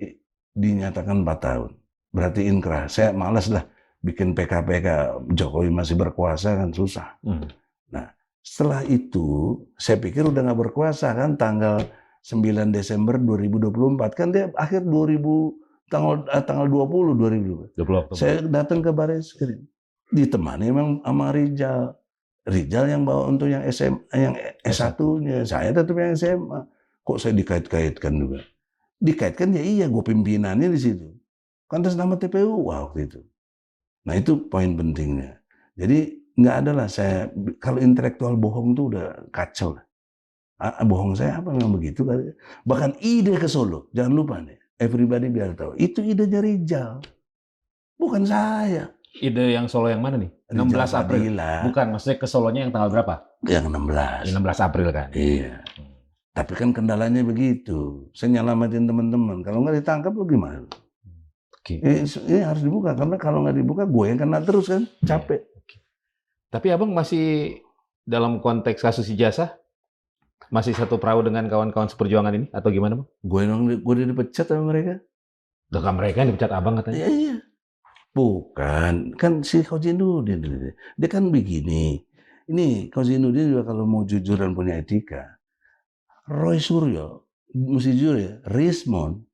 dinyatakan 4 tahun. Berarti inkrah. Saya malas lah bikin PK-PK, Jokowi masih berkuasa kan susah. Nah, setelah itu saya pikir udah nggak berkuasa kan tanggal 9 Desember 2024 kan dia akhir tanggal 20 2020. Saya datang ke Barreskrim. Ditemani memang sama Rijal. Rijal yang bawa untuk yang yang S1-nya, saya tetap yang SMA. Kok saya dikait-kaitkan juga? Dikaitkan ya iya, gue pimpinannya di situ. Kan atas nama TPU, waktu itu. Nah itu poin pentingnya. Jadi nggak ada lah saya, kalau intelektual bohong tuh udah kacau lah. Bohong saya apa memang begitu. Bahkan ide ke Solo, jangan lupa nih. Everybody biar tahu. Itu idenya Rijal. Bukan saya.
Ide yang Solo yang mana nih?
Rijal
16 April.
Fadila.
Bukan, maksudnya ke Solonya yang tanggal berapa?
Yang 16.
16 April kan?
Iya. Tapi kan kendalanya begitu. Saya nyelamatin teman-teman. Kalau nggak ditangkap lu gimana?
Oke.
Ini harus dibuka. Karena kalau nggak dibuka gue yang kena terus kan. Capek.
Oke. Tapi abang masih dalam konteks kasus ijazah? Masih satu perahu dengan kawan-kawan seperjuangan ini? Atau gimana bang?
Gue udah dipecat sama mereka.
Dengan mereka yang dipecat abang katanya?
Iya. Bukan. Kan si Khozinuddin. Dia kan begini. Ini Khozinuddin juga kalau mau jujur dan punya etika. Roy Suryo, mesti jujur ya, Rismond,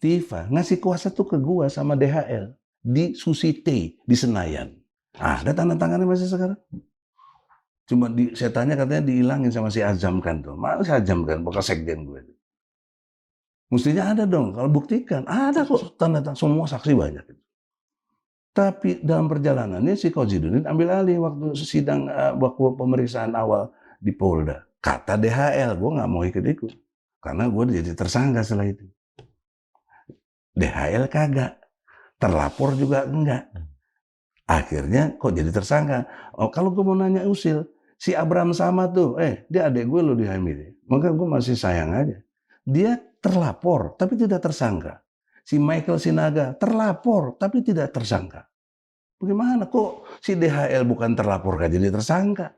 Tifa, ngasih kuasa tuh ke gua sama DHL di Susite, di Senayan. Ada tanda tangannya masih sekarang. Cuma saya tanya katanya dihilangin sama si Azam kan tuh. Mana si Azam kan, bekas sekjen gue. Mestinya ada dong, kalau buktikan. Ada kok tanda tangan, semua saksi banyak. Tapi dalam perjalanannya si Khozinuddin ambil alih waktu sidang, waktu pemeriksaan awal di Polda. Kata DHL, gue nggak mau ikut-ikut. Karena gue jadi tersangka setelah itu. DHL kagak. Terlapor juga enggak. Akhirnya kok jadi tersangka. Oh, kalau gue mau nanya usil, si Abraham sama tuh, dia adek gue loh dihamili. Maka gue masih sayang aja. Dia terlapor, tapi tidak tersangka. Si Michael Sinaga terlapor, tapi tidak tersangka. Bagaimana kok si DHL bukan terlapor, gak jadi tersangka?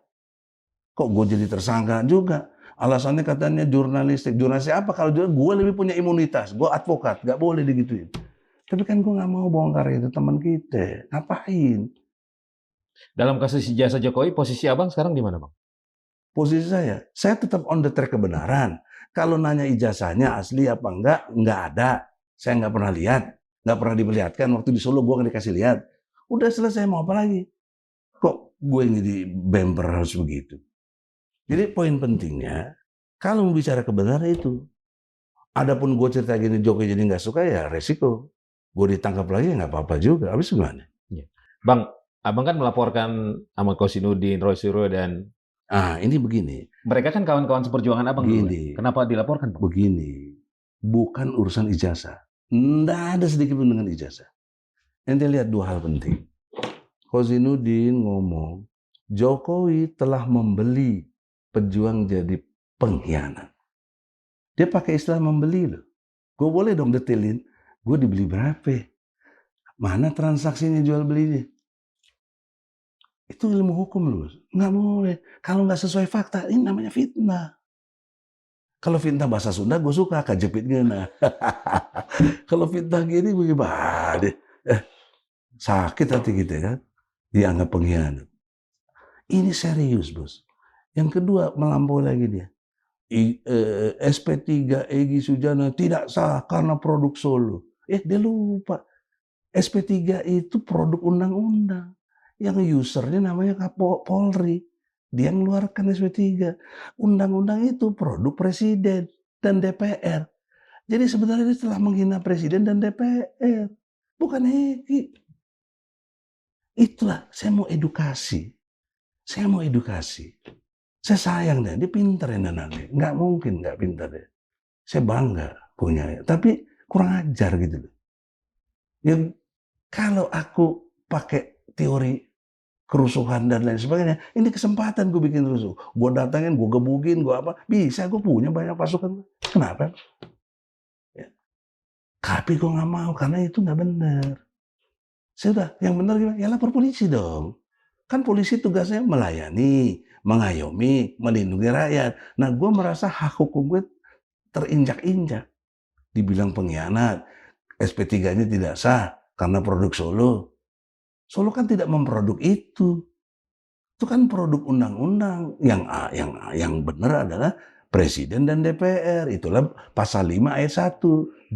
Kok gue jadi tersangka juga? Alasannya katanya jurnalistik. Jurnalistik apa? Kalau gue lebih punya imunitas. Gue advokat. Gak boleh digituin. Tapi kan gue gak mau bongkar itu teman kita. Ngapain?
Dalam kasus ijazah Jokowi, posisi abang sekarang di mana bang?
Posisi saya tetap on the track kebenaran. Kalau nanya ijazahnya asli apa enggak ada. Saya nggak pernah lihat. Nggak pernah diperlihatkan. Waktu di Solo gue nggak dikasih lihat. Udah selesai, mau apa lagi? Kok gue ini di bemper harus begitu? Jadi poin pentingnya, kalau mau bicara kebenaran itu, adapun gue cerita gini Jokowi jadi nggak suka ya resiko. Gue ditangkap lagi nggak apa-apa juga. Habis gimana?
Bang, abang kan melaporkan sama Khozinuddin, Roy Suryo dan...
ini begini.
Mereka kan kawan-kawan seperjuangan abang dulu. Kenapa dilaporkan bang?
Begini, bukan urusan ijazah. Nggak ada sedikit pun dengan ijazah. Ente lihat dua hal penting. Khozinuddin ngomong, Jokowi telah membeli pejuang jadi pengkhianat. Dia pakai istilah membeli loh. Gue boleh dong detailin. Gue dibeli berapa? Mana transaksinya jual belinya? Itu ilmu hukum loh. Nggak boleh. Kalau nggak sesuai fakta, ini namanya fitnah. Kalau fitnah bahasa Sunda gue suka, kajepit ngena. Kalau fitnah gini bagaimana? Sakit hati kita kan. Dianggap pengkhianat. Ini serius bos. Yang kedua melampaui lagi dia. SP3 Egy Sujana tidak sah karena produk Solo. Dia lupa. SP3 itu produk undang-undang. Yang usernya namanya Kapolri. Dia ngeluarkan SP3. Undang-undang itu produk presiden dan DPR. Jadi sebenarnya dia telah menghina presiden dan DPR. Bukan Egy. Itulah, saya mau edukasi. Saya mau edukasi. Saya sayang deh, dia pintar ya nanti. Nggak mungkin nggak pintar deh. Saya bangga punya. Tapi kurang ajar gitu loh. Ya, kalau aku pakai teori kerusuhan dan lain sebagainya, ini kesempatan gue bikin rusuh. Gue datangin, gue gebukin, gue apa. Bisa, gue punya banyak pasukan. Kenapa? Ya. Tapi gue nggak mau, karena itu nggak benar. Sudah, yang benar gimana? Ya lapor polisi dong. Kan polisi tugasnya melayani, mengayomi, melindungi rakyat. Nah, gue merasa hak hukum gue terinjak-injak. Dibilang pengkhianat, SP3-nya tidak sah karena produk Solo. Solo kan tidak memproduk itu. Itu kan produk undang-undang. Yang benar adalah Presiden dan DPR. Itulah pasal 5 ayat 1.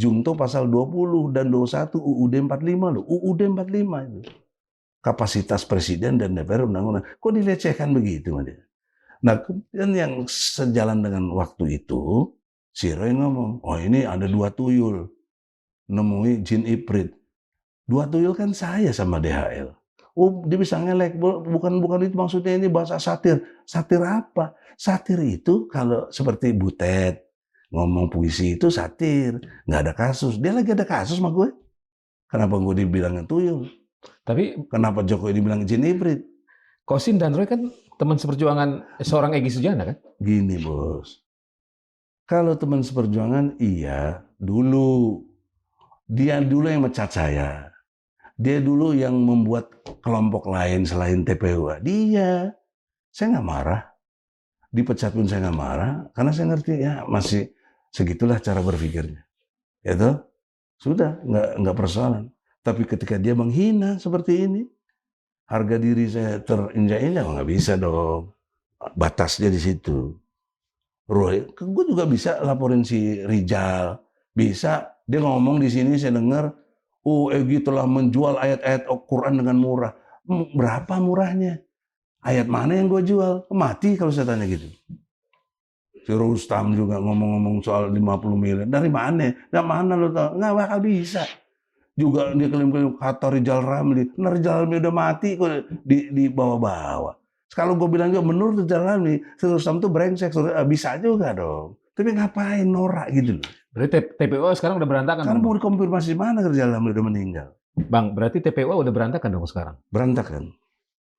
Junto pasal 20 dan 21 UUD 45 loh. UUD 45 itu. Kapasitas Presiden dan DPR undang-undang. Kok dilecehkan begitu? Nah, kemudian yang sejalan dengan waktu itu, si Roy ngomong, oh ini ada 2 tuyul. Nemui jin iprit. 2 tuyul kan saya sama DHL. Oh, dia bisa ngelek. Bukan itu maksudnya, ini bahasa satir. Satir apa? Satir itu kalau seperti Butet, ngomong puisi itu satir, nggak ada kasus. Dia lagi ada kasus sama gue. Kenapa gue dibilangnya tuyul?
Tapi
Kenapa Jokowi dibilang jin ibrit?
Kosin dan Roy kan teman seperjuangan seorang Egy Sujana kan?
Gini bos, kalau teman seperjuangan iya, dulu. Dia dulu yang mecat saya. Dia dulu yang membuat kelompok lain selain TPUA. Dia. Saya nggak marah. Dipecat pun saya nggak marah. Karena saya ngerti ya masih segitulah cara berpikirnya. Itu sudah nggak persoalan. Tapi ketika dia menghina seperti ini, harga diri saya terinjak-injak, nggak bisa dong. Batasnya di situ. Roy, gue juga bisa laporin si Rijal. Bisa. Dia ngomong di sini, saya dengar, Egy telah menjual ayat-ayat Al-Quran dengan murah. Berapa murahnya? Ayat mana yang gue jual? Mati kalau saya tanya gitu. Si Rustam juga ngomong-ngomong soal 50 miliar. Dari mana? Dari mana lo tau? Nggak bakal bisa. Juga dia klaim-klaim kata Rijal Ramli. Nah Rijal Ramli udah mati kok dibawa-bawa. Kalau gue bilang juga menurut Rijal Ramli, si Rustam tuh brengsek. Bisa juga dong. Tapi ngapain norak gitu loh.
Berarti TPUA sekarang udah berantakan.
Sekarang mau dikonfirmasi mana Rijal Ramli udah meninggal.
Bang, berarti TPUA udah berantakan dong sekarang?
Berantakan.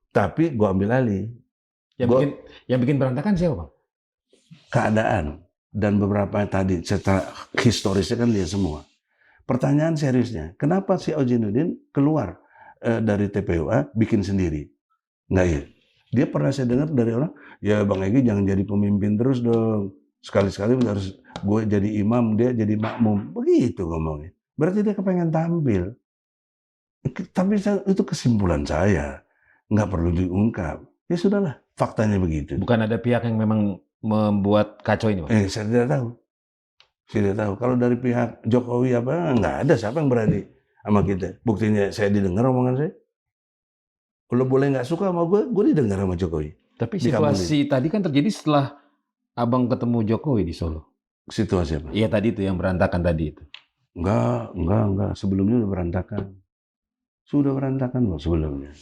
Tapi gue ambil alih.
Yang bikin berantakan siapa Bang?
Keadaan. Dan beberapa tadi, setelah historisnya kan dia semua. Pertanyaan seriusnya, kenapa si Ojinudin keluar dari TPUA bikin sendiri? Nggak ya. Dia pernah saya dengar dari orang, ya Bang Egy jangan jadi pemimpin terus dong. Sekali-sekali harus gue jadi imam, dia jadi makmum. Begitu ngomongnya. Berarti dia kepengen tampil. Tapi itu kesimpulan saya. Nggak perlu diungkap. Ya sudahlah, faktanya begitu.
Bukan ada pihak yang memang membuat kacau ini Bang?
Saya tidak tahu. Saya tidak tahu. Kalau dari pihak Jokowi apa, nggak ada siapa yang berani sama kita. Buktinya saya didengar omongan saya. Kalau boleh nggak suka sama gue didengar sama Jokowi.
Tapi situasi tadi kan terjadi setelah Abang ketemu Jokowi di Solo.
Situasi apa?
Iya tadi itu yang berantakan tadi itu.
Enggak. Sebelumnya udah berantakan. Sudah berantakan loh sebelumnya.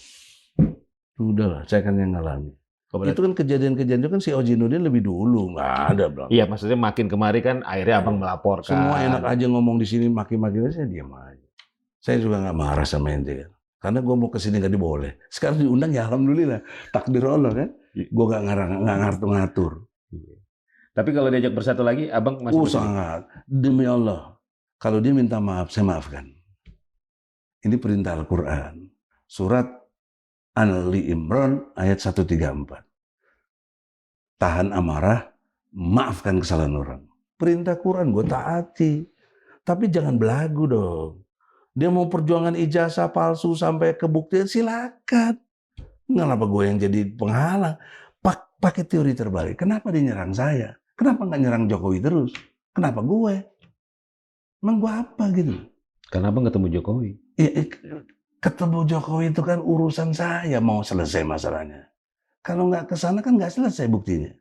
Sudah lah, saya kan yang ngalami. Itu kan kejadian-kejadian itu kan si Ojinudin lebih dulu, nggak ada Bang.
Iya, maksudnya makin kemari kan akhirnya Abang melaporkan.
Semua enak aja ngomong di sini, maki-maki, saya diam aja. Saya juga nggak marah sama ente kan. Karena gue mau kesini nggak diboleh. Sekarang diundang ya alhamdulillah. Takdir Allah kan. Gue nggak ngatur-ngatur.
Tapi kalau diajak bersatu lagi, Abang masih
sangat. Demi Allah. Kalau dia minta maaf, saya maafkan. Ini perintah Al-Quran. Surat Ali Imran ayat 134. Tahan amarah, maafkan kesalahan orang. Perintah Quran gue taati. Tapi jangan belagu dong. Dia mau perjuangan ijazah palsu sampai kebuktian, silakan. Kenapa gue yang jadi penghalang? Pakai teori terbalik. Kenapa dia nyerang saya? Kenapa nggak nyerang Jokowi terus? Kenapa gue? Emang gue apa gitu?
Karena Abang ketemu Jokowi.
Ketemu Jokowi itu kan urusan saya mau selesai masalahnya. Kalau nggak ke sana kan nggak selesai buktinya.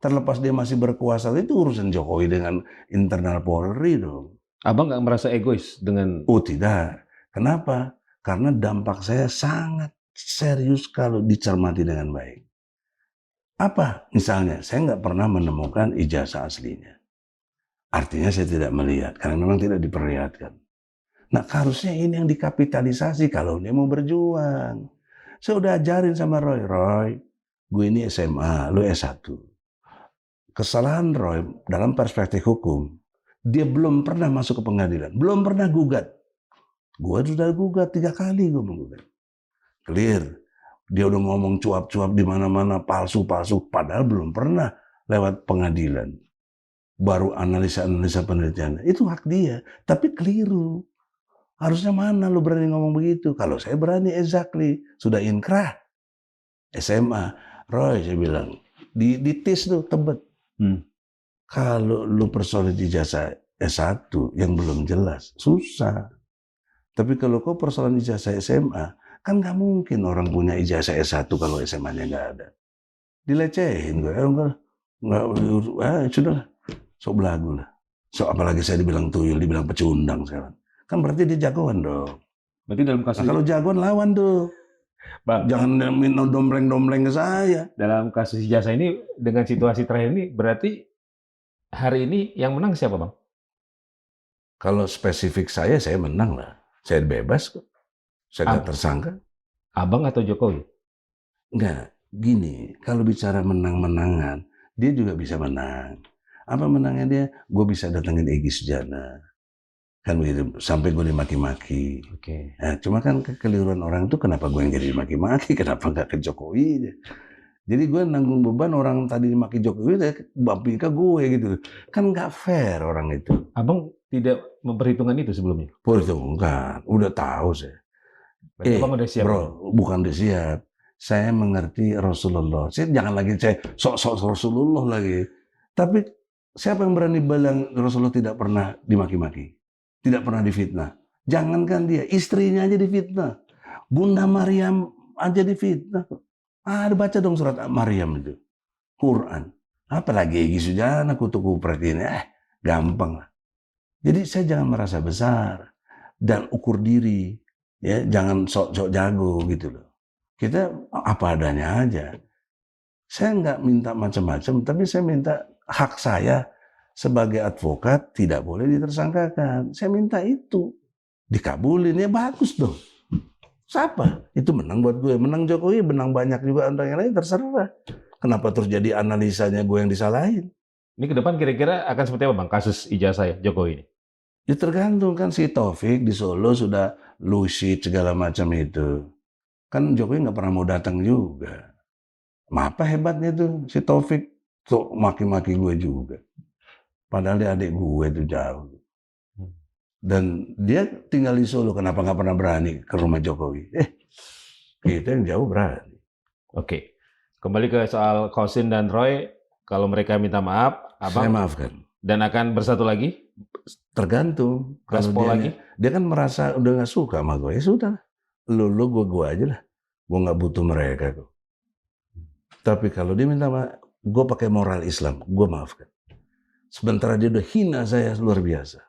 Terlepas dia masih berkuasa itu urusan Jokowi dengan internal Polri dong.
Abang nggak merasa egois dengan?
Oh tidak. Kenapa? Karena dampak saya sangat serius kalau dicermati dengan baik. Apa? Misalnya, saya nggak pernah menemukan ijazah aslinya. Artinya saya tidak melihat, karena memang tidak diperlihatkan. Nah, harusnya ini yang dikapitalisasi kalau dia mau berjuang. Saya udah ajarin sama Roy, gue ini SMA, lu S1. Kesalahan Roy dalam perspektif hukum, dia belum pernah masuk ke pengadilan, belum pernah gugat. Gue sudah gugat 3 kali gue menggugat. Clear. Dia udah ngomong cuap-cuap di mana-mana, palsu-palsu, padahal belum pernah lewat pengadilan. Baru analisa-analisa penelitian. Itu hak dia, tapi keliru. Harusnya mana lu berani ngomong begitu? Kalau saya berani exactly, sudah inkrah. SMA, Roy saya bilang, di tis tuh tebet. Kalau lu persoalan ijazah S1 yang belum jelas, susah. Tapi kalau kau persoalan ijazah SMA, kan nggak mungkin orang punya ijazah S1 kalau SMA-nya nggak ada. Dilecehin gue, sudah lah, sok belagu lah. Apalagi saya dibilang tuyul, dibilang pecundang sekarang. Kan berarti dia jagoan dong.
Berarti dalam kasus
kalau jagoan lawan tuh. Bang, jangan minta dompleng-dompleng ke saya.
Dalam kasus ijazah ini, dengan situasi terakhir ini, berarti hari ini yang menang siapa, Bang?
Kalau spesifik saya menang lah. Saya bebas kok. Saya nggak tersangka.
Abang atau Jokowi?
Enggak, gini, kalau bicara menang-menangan, dia juga bisa menang. Apa menangnya dia? Gue bisa datengin Egy Sujana. Kan begitu, sampai gue dimaki-maki.
Oke.
Nah, cuma kan kekeliruan orang itu kenapa gue yang jadi dimaki-maki, kenapa nggak ke Jokowi? Jadi gue nanggung beban orang tadi dimaki Jokowi, bumping ke gue gitu. Kan nggak fair orang itu.
Abang tidak memperhitungkan itu sebelumnya?
Perhitungkan, udah tahu saya.
Berarti Abang udah siap?
Bro, bukan udah siap. Saya mengerti Rasulullah. Saya jangan lagi saya sok-sok Rasulullah lagi. Tapi siapa yang berani bilang Rasulullah tidak pernah dimaki-maki? Tidak pernah difitnah? Jangankan dia, istrinya aja difitnah. Bunda Maryam aja difitnah. Ada baca dong surat Maryam itu. Quran. Apalagi Egy Sujana kutu kupret ini. Gampang lah. Jadi saya jangan merasa besar. Dan ukur diri. Ya, jangan sok-sok jago gitu loh. Kita apa adanya aja. Saya nggak minta macam-macam, tapi saya minta hak saya sebagai advokat tidak boleh ditersangkakan. Saya minta itu. Dikabulin, ya bagus dong. Siapa? Itu menang buat gue. Menang Jokowi, menang banyak juga antara yang lain, terserah. Kenapa terus jadi analisanya gue yang disalahin?
Ini ke depan kira-kira akan seperti apa, Bang, kasus ijazah Jokowi ini?
Ya tergantung kan, si Taufik di Solo sudah lucid segala macam itu. Kan Jokowi nggak pernah mau datang juga. Apa hebatnya tuh si Taufik tuh maki-maki gue juga. Padahal dia adik gue tuh jauh. Dan dia tinggal di Solo, kenapa nggak pernah berani ke rumah Jokowi? Kita yang jauh berani.
Oke, kembali ke soal Kosin dan Roy. Kalau mereka minta maaf, Abang
saya maafkan.
Dan akan bersatu lagi?
Tergantung.
Gaspol lagi?
Dia kan merasa udah nggak suka sama gue. Ya sudah, lu gue aja lah. Gue nggak butuh mereka kok. Tapi kalau dia minta maaf, gue pakai moral Islam, gue maafkan. Sementara dia udah hina saya luar biasa.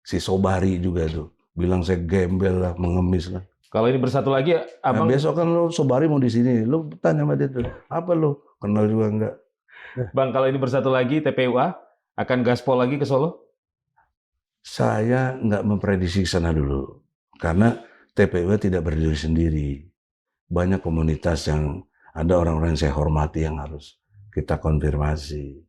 Si Sobari juga tuh bilang saya gembel lah, mengemis lah.
Kalau ini bersatu lagi, Abang.
Nah, besok kan lu Sobari mau di sini, lu tanya sama dia tuh, apa lu kenal juga enggak?
Bang, kalau ini bersatu lagi, TPUA akan gaspol lagi ke Solo?
Saya nggak memprediksi sana dulu, karena TPUA tidak berdiri sendiri. Banyak komunitas yang ada orang-orang yang saya hormati yang harus kita konfirmasi.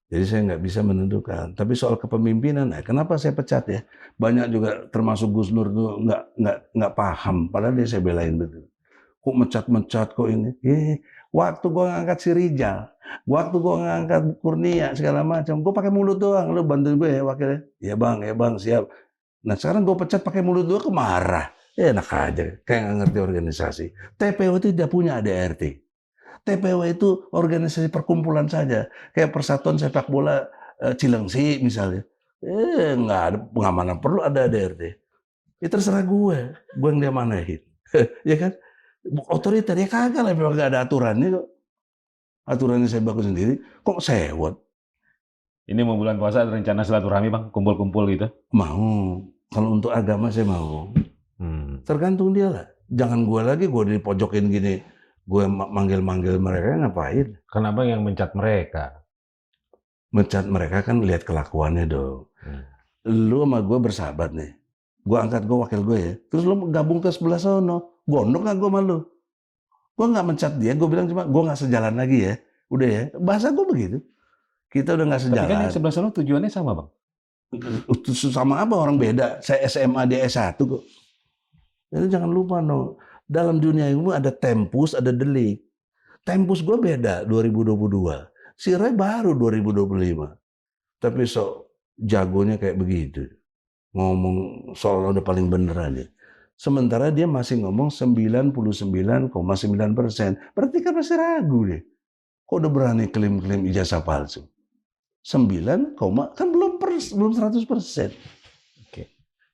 Jadi saya nggak bisa menentukan. Tapi soal kepemimpinan, kenapa saya pecat ya? Banyak juga termasuk Gus Nur tuh nggak paham. Padahal dia saya belain betul. Kok mecat kok ini? Waktu gua ngangkat si Rijal, waktu gua ngangkat Kurnia segala macam, gua pakai mulut doang. Lu bantuin gue ya wakilnya. Ya bang, siap. Nah sekarang gua pecat pakai mulut doang, kemarah. Enak aja, kayak nggak ngerti organisasi. TPU itu tidak punya ADRT. TPW itu organisasi perkumpulan saja, kayak Persatuan Sepak Bola Cilengsi misalnya. Nggak ada pengamanan, perlu ada ADRT. Ya terserah gue yang dia manahin. Ya kan? Otoriter, ya kagak lah, memang nggak ada aturannya kok. Aturannya saya bagus sendiri, kok sewot.
Ini mau bulan puasa ada rencana silaturahmi, Bang? Kumpul-kumpul gitu?
Mau. Kalau untuk agama saya mau. Tergantung dia lah. Jangan gue lagi, gue dipojokin gini. Gue manggil-manggil mereka ngapain?
Kenapa yang mencat mereka?
Mencat mereka kan lihat kelakuannya dong. Lu sama gue bersahabat nih. Gue angkat gue wakil gue ya. Terus lu gabung ke sebelah sono. Gondok gak gue sama lu? Gue gak mencat dia. Gue bilang cuma gue gak sejalan lagi ya. Udah ya. Bahasa gue begitu. Kita udah gak sejalan.
Tapi kan yang sebelah sono tujuannya sama, Bang.
Sama apa, orang beda. Saya SMA, dia S1 kok. Jadi jangan lupa dong. Dalam dunia ilmu ada tempus, ada delik. Tempus gue beda 2022. Si Ray baru 2025. Tapi jagonya kayak begitu. Ngomong soal udah paling bener aja. Sementara dia masih ngomong 99,9%. Berarti kan masih ragu deh. Kok udah berani klaim-klaim ijazah palsu? 9, kan belum 100%.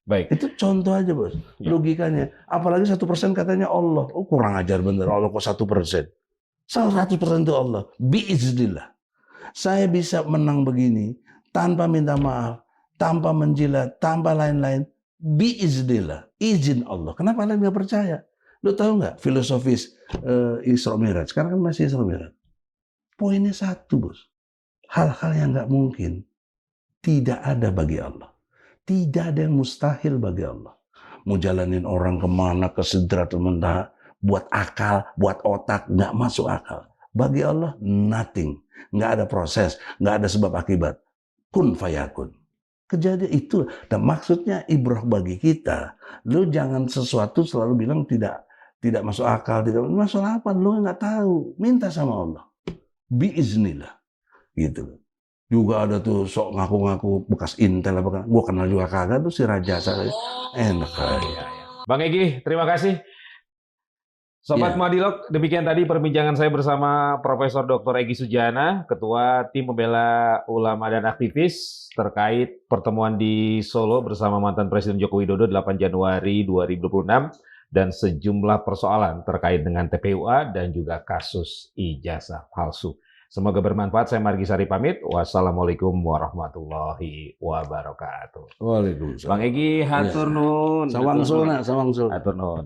Baik.
Itu contoh aja, Bos. Ya. Logikanya. Apalagi 1% katanya Allah. Oh, kurang ajar bener. Allah kok 1%. 100% itu Allah. Biiznillah. Saya bisa menang begini tanpa minta maaf, tanpa menjilat, tanpa lain-lain. Biiznillah. Izin Allah. Kenapa kalian nggak percaya? Lu tahu nggak filosofis Isra Mi'raj? Sekarang kan masih Isra Mi'raj. Poinnya satu, Bos. hal-hal yang nggak mungkin tidak ada bagi Allah. Tidak ada yang mustahil bagi Allah. Mau jalanin orang kemana ke Sidratul Muntaha, buat akal, buat otak, nggak masuk akal. Bagi Allah, nothing. Nggak ada proses, nggak ada sebab akibat. Kun fayakun. Kejadian itu. Dan maksudnya ibrah bagi kita. Lu jangan sesuatu selalu bilang tidak masuk akal, tidak masuk apa. Lu nggak tahu. Minta sama Allah. Biiznillah. Gitu. Juga ada tuh sok ngaku-ngaku bekas Intel apa kan. Gue kenal juga kagak tuh si Raja saya. Enak aja.
Bang Egi, terima kasih. Sobat
Iya.
Madilog, demikian tadi perbincangan saya bersama Profesor Dr. Egy Sujana, Ketua Tim Pembela Ulama dan Aktivis terkait pertemuan di Solo bersama mantan Presiden Joko Widodo 8 Januari 2026 dan sejumlah persoalan terkait dengan TPUA dan juga kasus ijazah palsu. Semoga bermanfaat. Saya Margi Sari pamit. Wassalamualaikum warahmatullahi wabarakatuh.
Waalaikumsalam.
Bang Egy, hatur nuhun.
Sawangsul nak, sawangsul.
Hatur nuhun.